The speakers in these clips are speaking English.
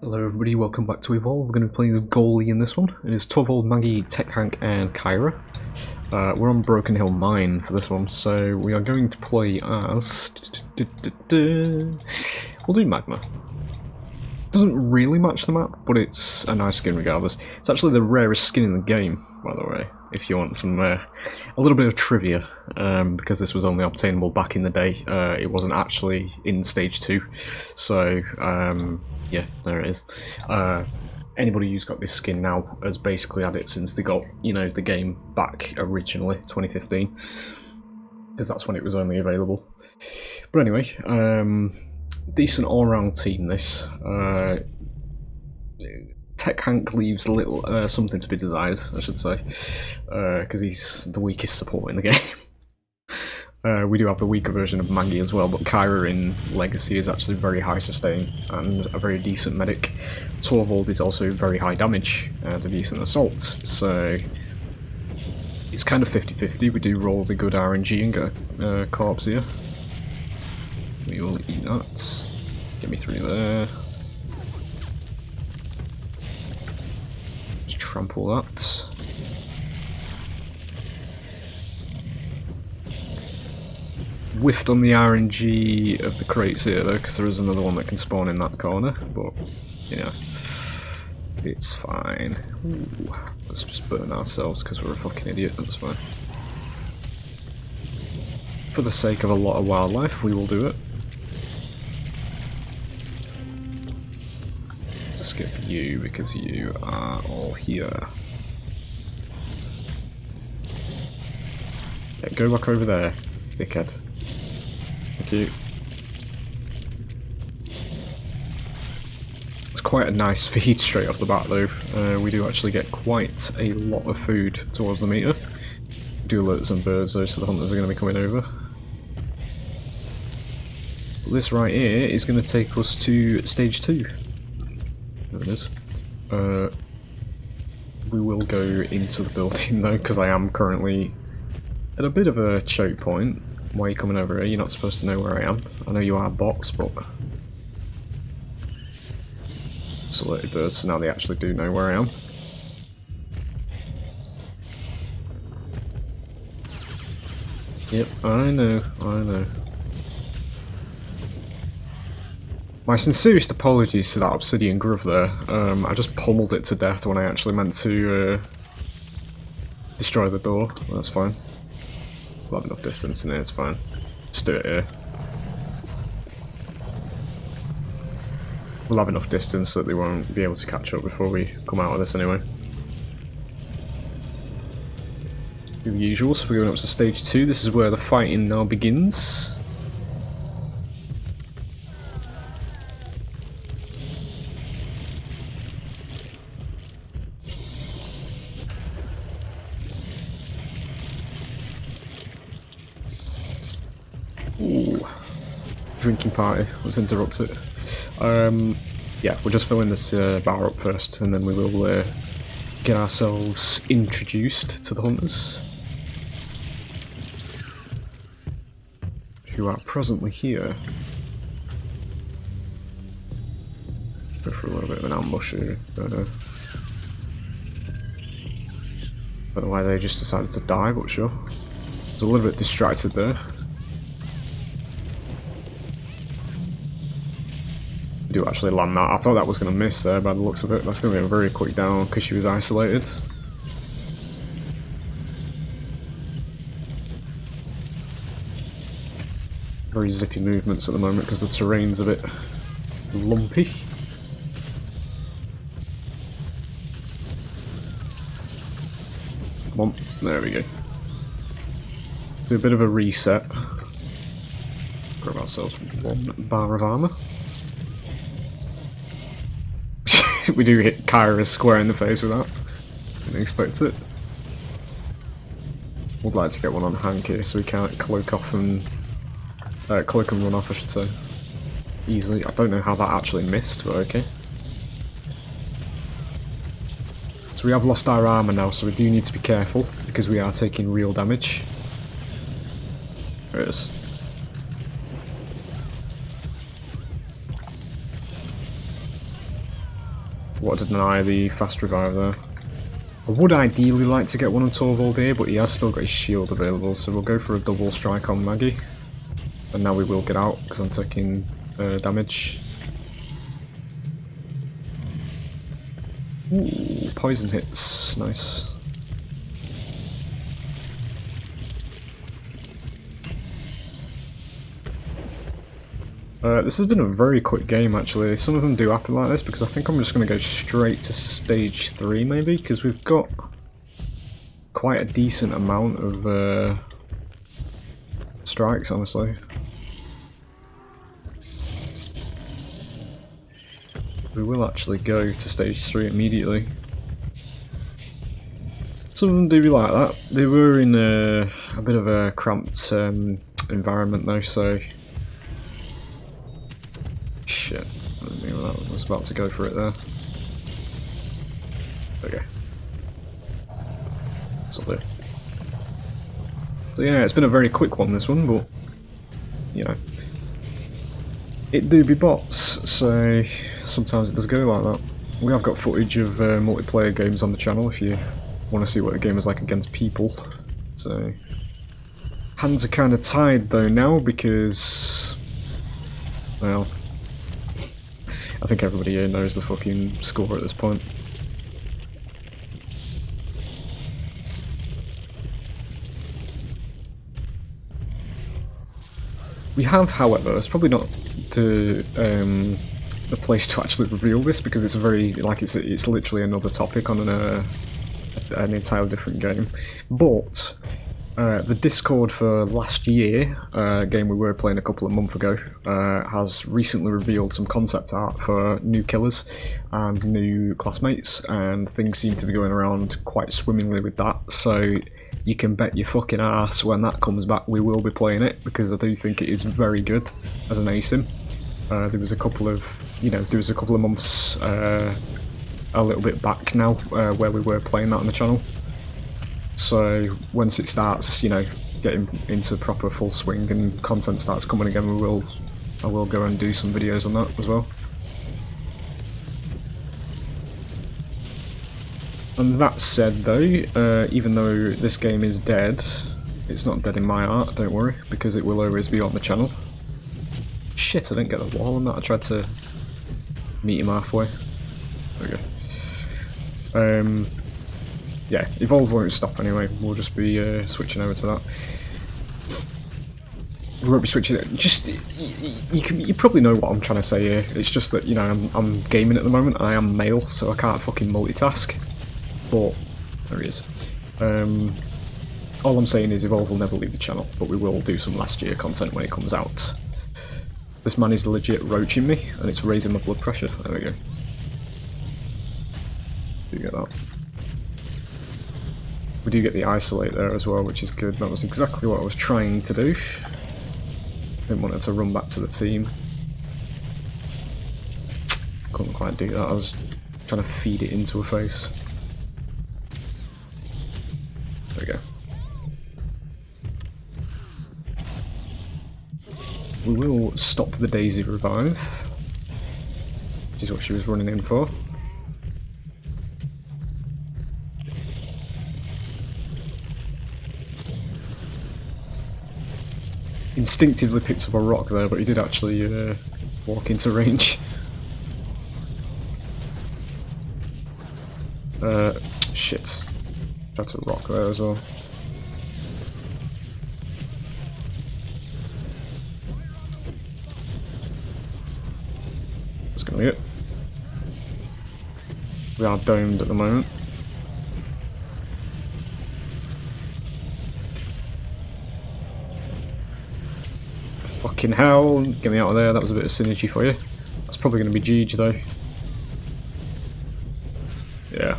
Hello everybody, welcome back to Evolve. We're going to be playing as Goalie in this one. It is Torvald, Maggie, Tech Hank and Kyra. We're on Broken Hill Mine for this one, so we are going to play as... We'll do Magma. Doesn't really match the map, but it's a nice skin regardless. It's actually the rarest skin in the game, by the way, if you want some a little bit of trivia, because this was only obtainable back in the day. It wasn't actually in Stage 2, so yeah, there it is. Anybody who's got this skin now has basically had it since they got, you know, the game back originally, 2015, because that's when it was only available. But anyway, decent all-round team this. Tech Hank leaves a little something to be desired, I should say, because he's the weakest support in the game. We do have the weaker version of Maggie as well, but Kyra in Legacy is actually very high sustain and a very decent medic. Torvald is also very high damage and a decent assault, so it's kind of 50-50. We do roll the good RNG and get a corpse here. We will eat that. Get me through there. Just trample that. Whiffed on the RNG of the crates here though, because there is another one that can spawn in that corner, but you know, it's fine. Ooh, let's just burn ourselves because we're a fucking idiot, that's fine. For the sake of a lot of wildlife, we will do it. To skip you because you are all here. Yeah, go back over there, dickhead. Thank you. It's quite a nice feed straight off the bat though. We do actually get quite a lot of food towards the meter. We do alert some birds though, so the hunters are going to be coming over. This right here is going to take us to stage 2. There it is. We will go into the building though, because I am currently at a bit of a choke point. Why are you coming over here? You're not supposed to know where I am. I know you are bots, but... It's alerted birds, so now they actually do know where I am. Yep, I know, I know. My sincerest apologies to that obsidian grove there. I just pummeled it to death when I actually meant to destroy the door. That's fine. We'll have enough distance in here, it's fine. Just do it here. We'll have enough distance that they won't be able to catch up before we come out of this anyway. Do the usual, so we're going up to stage 2. This is where the fighting now begins. Ooh. Drinking party, let's interrupt it. Yeah, we'll just fill in this bar up first and then we will get ourselves introduced to the hunters, who are presently here. Go for a little bit of an ambush here. Don't know why they just decided to die, but sure. I was a little bit distracted there. Do actually land that. I thought that was going to miss there by the looks of it. That's going to be a very quick down because she was isolated. Very zippy movements at the moment because the terrain's a bit lumpy. Come on, there we go. Do a bit of a reset. Grab ourselves 1 bar of armour. We do hit Kyra square in the face with that. Didn't expect it. Would like to get one on Hank here so we can't cloak off and cloak and run off, I should say. Easily. I don't know how that actually missed, but okay. So we have lost our armour now, so we do need to be careful because we are taking real damage. There it is. what to deny the fast revive there. I would ideally like to get one on Torvald here, but he has still got his shield available, so we'll go for a double strike on Maggie. And now we will get out, because I'm taking damage. Ooh, poison hits, nice. This has been a very quick game actually. Some of them do happen like this because I think I'm just going to go straight to stage 3 maybe, because we've got quite a decent amount of strikes honestly. We will actually go to stage 3 immediately. Some of them do be like that. They were in a bit of a cramped environment though, so... Shit, I didn't think that was about to go for it there. Okay. That'll do. So yeah, it's been a very quick one this one, but, you know. It do be bots, so sometimes it does go like that. We have got footage of multiplayer games on the channel if you want to see what the game is like against people. So, hands are kind of tied though now because, well, I think everybody here knows the fucking score at this point. We have, however, it's probably not the place to actually reveal this because it's a very, like, it's literally another topic on an entirely different game. But the Discord for last year, a game we were playing a couple of months ago, has recently revealed some concept art for new killers and new classmates, and things seem to be going around quite swimmingly with that, so you can bet your fucking ass when that comes back we will be playing it, because I do think it is very good as an ASIM. There was a couple of, months a little bit back now where we were playing that on the channel. So once it starts, getting into proper full swing and content starts coming again, I will go and do some videos on that as well. And that said though, even though this game is dead, it's not dead in my heart, don't worry, because it will always be on the channel. Shit, I didn't get the wall on that, I tried to meet him halfway. There we go. Yeah, Evolve won't stop anyway, we'll just be switching over to that. We won't be switching it, just, you probably know what I'm trying to say here, it's just that, I'm gaming at the moment and I am male, so I can't fucking multitask. But, there he is. All I'm saying is Evolve will never leave the channel, but we will do some last year content when it comes out. This man is legit roaching me, and it's raising my blood pressure. There we go. You get that. We do get the isolate there as well, which is good. That was exactly what I was trying to do. Didn't want it to run back to the team. Couldn't quite do that, I was trying to feed it into a face. There we go. We will stop the Daisy revive, which is what she was running in for. Instinctively picked up a rock there, but he did actually walk into range. Shit. Tried to rock there as well. That's gonna be it. We are domed at the moment. Fucking hell, get me out of there, that was a bit of synergy for you. That's probably going to be Jeej though. Yeah.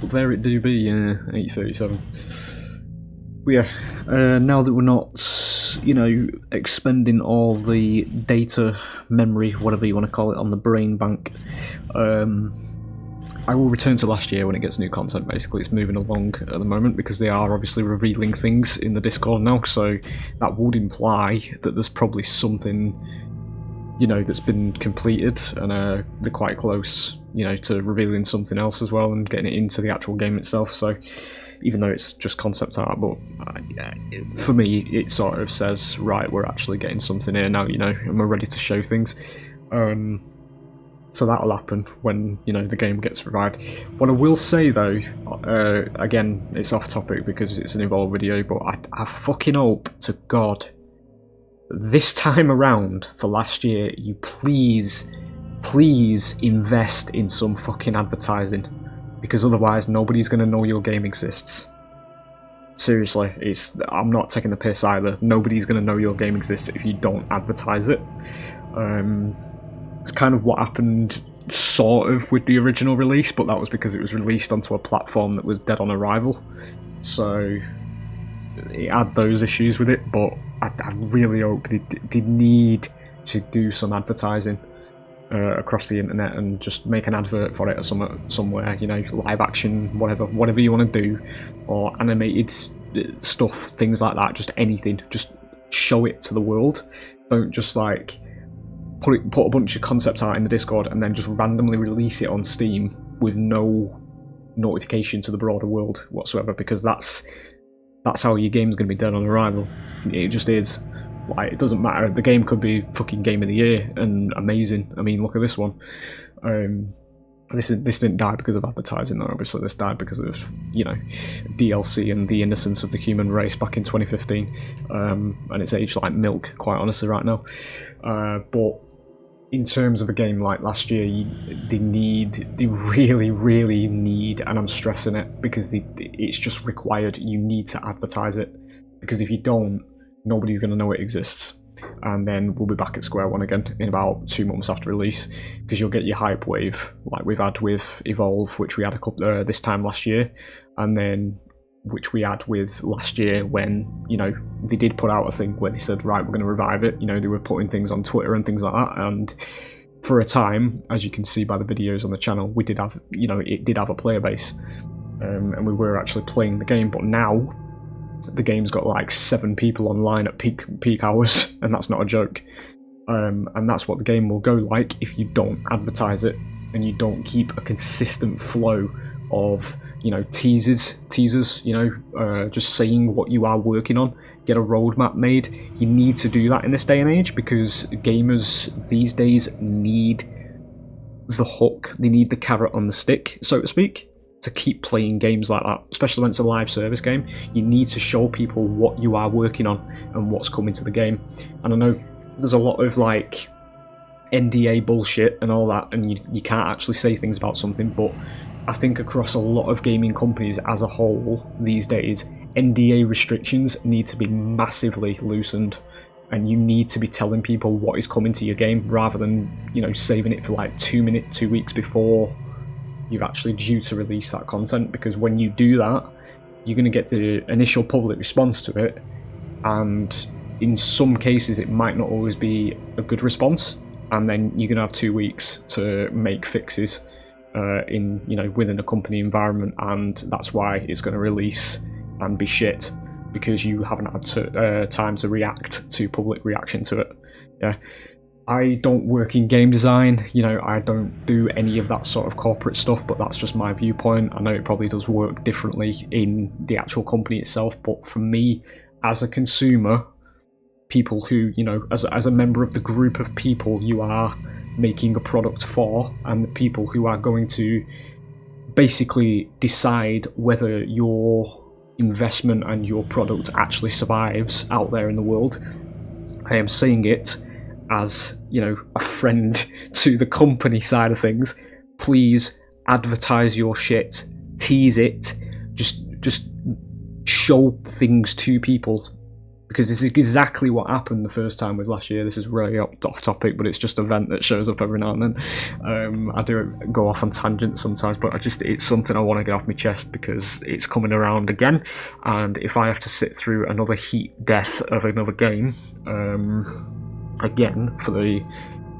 There it do be, 8:37. But yeah, now that we're not, expending all the data, memory, whatever you want to call it, on the brain bank, I will return to last year when it gets new content. Basically, it's moving along at the moment because they are obviously revealing things in the Discord now, so that would imply that there's probably something, you know, that's been completed, and they're quite close, you know, to revealing something else as well and getting it into the actual game itself. So even though it's just concept art, but for me it sort of says, right, we're actually getting something here now, you know, and we're ready to show things. So that'll happen when, you know, the game gets revived. What I will say though, again, it's off topic because it's an Evolve video, but I fucking hope to God this time around for last year, you please invest in some fucking advertising, because otherwise nobody's going to know your game exists. Seriously, I'm not taking the piss either. Nobody's going to know your game exists if you don't advertise it. It's kind of what happened sort of with the original release, but that was because it was released onto a platform that was dead on arrival, so it had those issues with it. But I really hope they need to do some advertising across the internet and just make an advert for it or somewhere, you know, live action, whatever you want to do, or animated stuff, things like that. Just anything, just show it to the world. Don't just like put a bunch of concept art in the Discord and then just randomly release it on Steam with no notification to the broader world whatsoever, because that's how your game's going to be dead on arrival. It just is. Like, it doesn't matter. The game could be fucking game of the year and amazing. I mean, look at this one. This didn't die because of advertising though, obviously. This died because of, you know, DLC and the innocence of the human race back in 2015. And it's aged like milk, quite honestly, right now. But in terms of a game like last year, they really need, and I'm stressing it because it's just required, you need to advertise it. Because if you don't, nobody's going to know it exists. And then we'll be back at square one again in about 2 months after release, because you'll get your hype wave like we've had with Evolve, which we had a couple this time last year, and then which we had with last year when, you know, they did put out a thing where they said, right, we're going to revive it. You know, they were putting things on Twitter and things like that, and for a time, as you can see by the videos on the channel, we did have, you know, it did have a player base, and we were actually playing the game. But now the game's got like 7 people online at peak hours, and that's not a joke. And that's what the game will go like if you don't advertise it and you don't keep a consistent flow of, you know, teasers, you know, just saying what you are working on. Get a roadmap made. You need to do that in this day and age, because gamers these days need the hook. They need the carrot on the stick, so to speak, to keep playing games like that, especially when it's a live service game. You need to show people what you are working on and what's coming to the game. And I know there's a lot of like NDA bullshit and all that, and you can't actually say things about something, but I think across a lot of gaming companies as a whole these days, NDA restrictions need to be massively loosened, and you need to be telling people what is coming to your game rather than, you know, saving it for like 2 weeks before you're actually due to release that content. Because when you do that, you're going to get the initial public response to it, and in some cases it might not always be a good response, and then you're going to have 2 weeks to make fixes in, you know, within a company environment, and that's why it's going to release and be shit, because you haven't had time to react to public reaction to it. Yeah, I don't work in game design, you know, I don't do any of that sort of corporate stuff, but that's just my viewpoint. I know it probably does work differently in the actual company itself, but for me as a consumer, people who, you know, as a member of the group of people you are making a product for, and the people who are going to basically decide whether your investment and your product actually survives out there in the world, I am saying it as, you know, a friend to the company side of things. Please advertise your shit, tease it, just show things to people, because this is exactly what happened the first time with last year. This is really off topic, but it's just a vent that shows up every now and then. I do go off on tangents sometimes, but it's something I want to get off my chest because it's coming around again, and if I have to sit through another heat death of another game again for the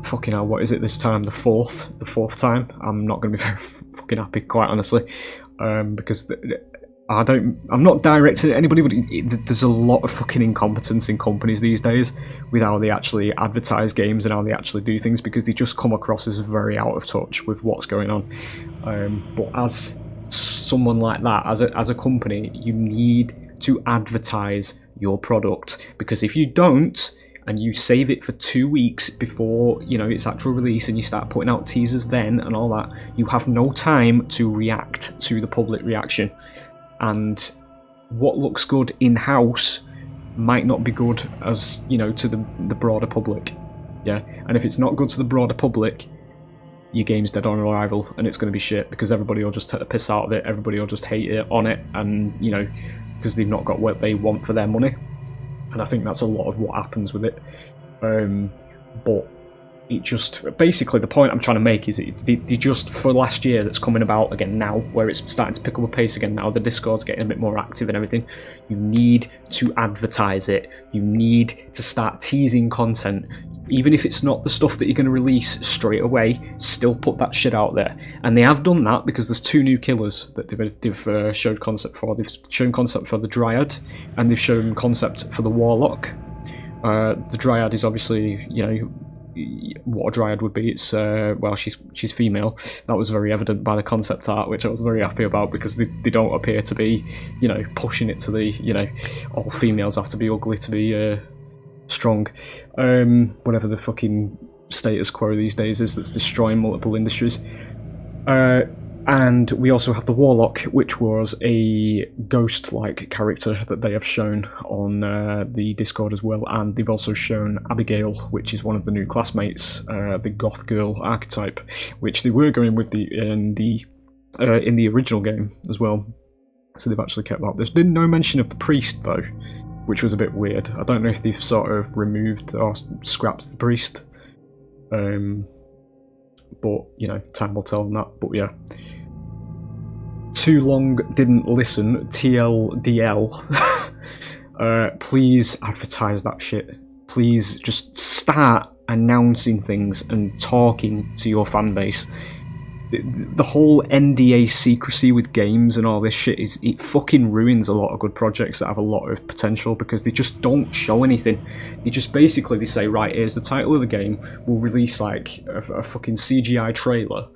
fucking hell, what is it this time? The fourth time. I'm not going to be very fucking happy, quite honestly, because I'm not directing at anybody, but there's a lot of fucking incompetence in companies these days with how they actually advertise games and how they actually do things, because they just come across as very out of touch with what's going on. But as someone like that, as a company, you need to advertise your product, because if you don't, and you save it for 2 weeks before, you know, its actual release, and you start putting out teasers then and all that, you have no time to react to the public reaction. And what looks good in-house might not be good, as, you know, to the broader public. Yeah, and if it's not good to the broader public, your game's dead on arrival, and it's going to be shit, because everybody will just take the piss out of it, everybody will just hate it on it, and, you know, because they've not got what they want for their money. And I think that's a lot of what happens with it. But it just, basically the point I'm trying to make is they just, for last year that's coming about again now, where it's starting to pick up a pace again now, the Discord's getting a bit more active and everything, you need to advertise it. You need to start teasing content. Even if it's not the stuff that you're going to release straight away, still put that shit out there. And they have done that, because there's 2 new killers that they've showed concept for. They've shown concept for the Dryad, and they've shown concept for the Warlock. The Dryad is obviously, you know, what a Dryad would be. It's well, she's female. That was very evident by the concept art, which I was very happy about, because they don't appear to be, you know, pushing it to the, you know, all females have to be ugly to be strong. Whatever the fucking status quo these days is that's destroying multiple industries. And we also have the Warlock, which was a ghost-like character that they have shown on the Discord as well, and they've also shown Abigail, which is one of the new classmates, the goth girl archetype, which they were going with in the original game as well. So they've actually kept that. There's been no mention of the priest though, which was a bit weird. I don't know if they've sort of removed or scrapped the priest. But, you know, time will tell on that. But yeah. Too long didn't listen, TLDL. Please advertise that shit. Please just start announcing things and talking to your fan base. The whole NDA secrecy with games and all this shit it fucking ruins a lot of good projects that have a lot of potential, because they just don't show anything. They just basically say, right, here's the title of the game, we'll release like a fucking CGI trailer,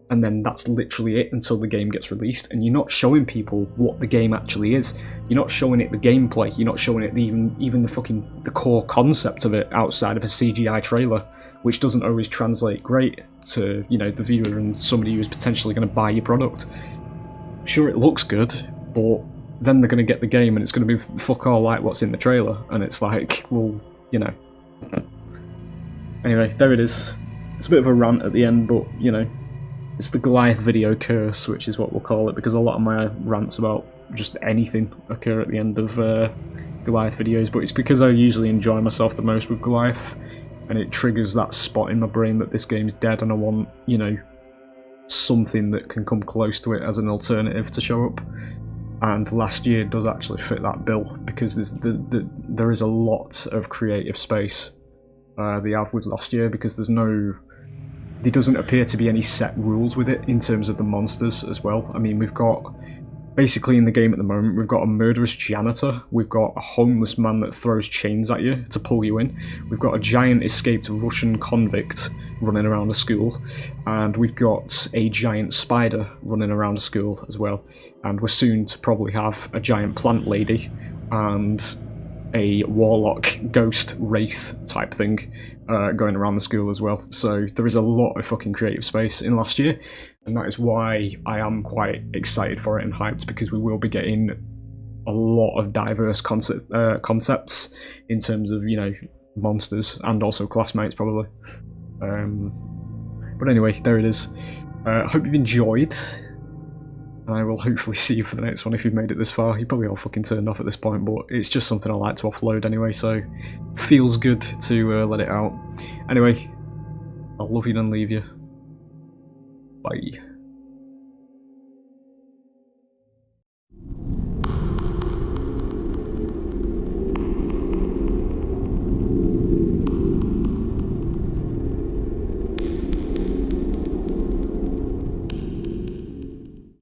and then that's literally it until the game gets released, and you're not showing people what the game actually is. You're not showing it the gameplay, you're not showing it even the core concept of it outside of a CGI trailer, which doesn't always translate great to, you know, the viewer and somebody who's potentially going to buy your product. Sure, it looks good, but then they're going to get the game and it's going to be fuck all like what's in the trailer, and it's like, well, you know. Anyway, there it is. It's a bit of a rant at the end, but, you know, it's the Goliath video curse, which is what we'll call it, because a lot of my rants about just anything occur at the end of Goliath videos, but it's because I usually enjoy myself the most with Goliath, and it triggers that spot in my brain that this game's dead, and I want, you know, something that can come close to it as an alternative to show up. And last year does actually fit that bill, because there is a lot of creative space they have with last year, because there doesn't appear to be any set rules with it in terms of the monsters as well. I mean, we've got, basically in the game at the moment, we've got a murderous janitor, we've got a homeless man that throws chains at you to pull you in, we've got a giant escaped Russian convict running around a school, and we've got a giant spider running around a school as well, and we're soon to probably have a giant plant lady and a warlock ghost wraith type thing going around the school as well. So there is a lot of fucking creative space in last year, and that is why I am quite excited for it and hyped, because we will be getting a lot of diverse concepts in terms of, you know, monsters and also classmates probably. But anyway, there it is. I hope you've enjoyed, and I will hopefully see you for the next one if you've made it this far. You're probably all fucking turned off at this point, but it's just something I like to offload anyway, so feels good to let it out. Anyway, I'll love you and leave you. Bye.